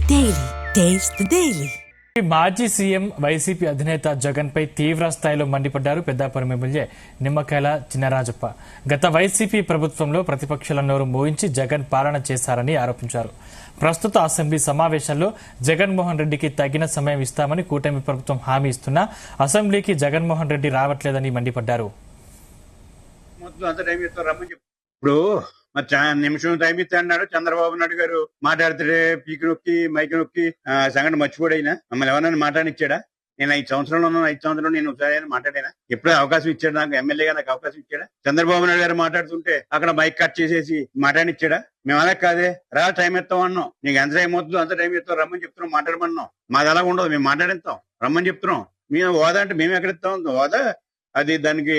Daily. Taste the Daily. మాజీ CM YCP అధినేత జగన్ పై తీవ్ర స్థాయిలో మండిపడ్డారు పెద్దాపురం ఎమ్మెల్యే నిమ్మకాయల చినరాజప్ప. గత వైసీపీ ప్రభుత్వంలో ప్రతిపక్షాల నోరు మోయించి జగన్ పాలన చేశారని ఆరోపించారు. ప్రస్తుత అసెంబ్లీ సమావేశాల్లో జగన్మోహన్ రెడ్డికి తగిన సమయం ఇస్తామని కూటమి ప్రభుత్వం హామీ ఇస్తున్నా అసెంబ్లీకి జగన్మోహన్ రెడ్డి రావట్లేదని మండిపడ్డారు. ఇప్పుడు మరి నిమిషం టైం ఇస్తా అన్నాడు చంద్రబాబు నాయుడు గారు. మాట్లాడితే పీకి నొక్కి మైకి నొక్కి సంగతి మర్చిపోడైనా మమ్మల్ని ఎవరైనా మాట్లాడిచ్చాడా? నేను 5 సంవత్సరంలో ఉన్నాను. 5 సంవత్సరంలో నేను ఒకసారి మాట్లాడానా? ఎప్పుడే అవకాశం ఇచ్చాడు నాకు? ఎమ్మెల్యేగా నాకు అవకాశం ఇచ్చాడా? చంద్రబాబు నాయుడు గారు మాట్లాడుతుంటే అక్కడ మైక్ కట్ చేసేసి మాట్లాడిచ్చాడా? మేము అలా కాదే, రా టైం ఇస్తాం అన్నాం. నీకు ఎంత టైం అవుతుందో అంత టైం ఇస్తాం, రమ్మని చెప్తున్నాం, మాట్లాడమన్నాం. మాది అలా ఉండదు, మేము మాట్లాడిస్తాం, రమ్మని చెప్తున్నాం. మేము హోదా అంటే మేము ఎక్కడిస్తాం హోదా? అది దానికి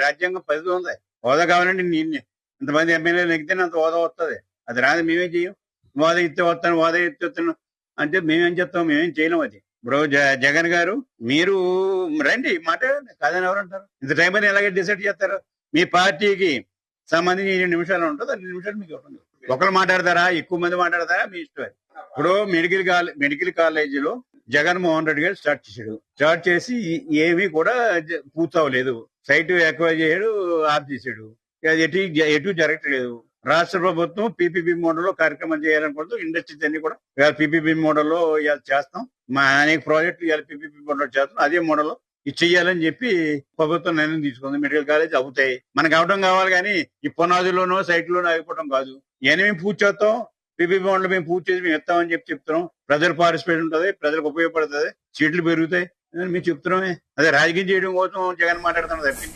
రాజ్యాంగం పరిధి ఉంది. హోదా కావాలంటే ఇంతమంది ఎమ్మెల్యేలు ఎక్కితేనే అంత హోదా వస్తుంది. అది రాదు, మేమే చెయ్యం. హోదా ఇస్తే వస్తాను, హోదా ఇస్తే వస్తాను అంటే మేమేం చెప్తాం? మేమేం చేయలేం. అది ఇప్పుడు జగన్ గారు మీరు రండి మాట్లాడండి, కాదని ఎవరంటారు? ఇంత టైం అని ఎలాగే డిసైడ్ చేస్తారు? మీ పార్టీకి సంబంధించి 2 నిమిషాలు ఉంటుంది, 2 నిమిషాలు మీకు ఉంటుంది. ఒకరు మాట్లాడతారా, ఎక్కువ మంది మాట్లాడతారా, మీ ఇష్టం. ఇప్పుడు మెడికల్ కాలేజీలో జగన్మోహన్ రెడ్డి గారు స్టార్ట్ చేసి ఏమీ కూడా పూర్తవలేదు. సైట్ ఎక్వైర్ చేశాడు, ఆఫ్ చేశాడు. ఎటు జరగట్లేదు. రాష్ట్ర ప్రభుత్వం పీపీపీ మోడల్లో కార్యక్రమం చేయాలనుకుంటూ ఇండస్ట్రీస్ అన్ని కూడా ఇవాళ పీపీపీ మోడల్లో ఇవాళ చేస్తాం. మా అనేక ప్రాజెక్టులు ఇవాళ పీపీపీ మోడల్ చేస్తాం. అదే మోడల్లో ఇది చెయ్యాలని చెప్పి ప్రభుత్వం నిర్ణయం తీసుకుంది. మెడికల్ కాలేజ్ అవుతాయి, మనకు అవడం కావాలి కానీ ఈ పునాదుల్లోనో సైట్లోనో ఆగిపోవడం కాదు. ఇవన్నీ మేము పూర్తి చేస్తాం. పీపీపీ మోడల్ మేము పూర్తి చేసి మేము ఇస్తామని చెప్తున్నాం. ప్రజల పార్టిసిపేట్ ఉంటుంది, ప్రజలకు ఉపయోగపడుతుంది, సీట్లు పెరుగుతాయి మేము చెప్తున్నామే. అదే రాజకీయం చేయడం కోసం జగన్ మాట్లాడుతున్నది తప్పింది.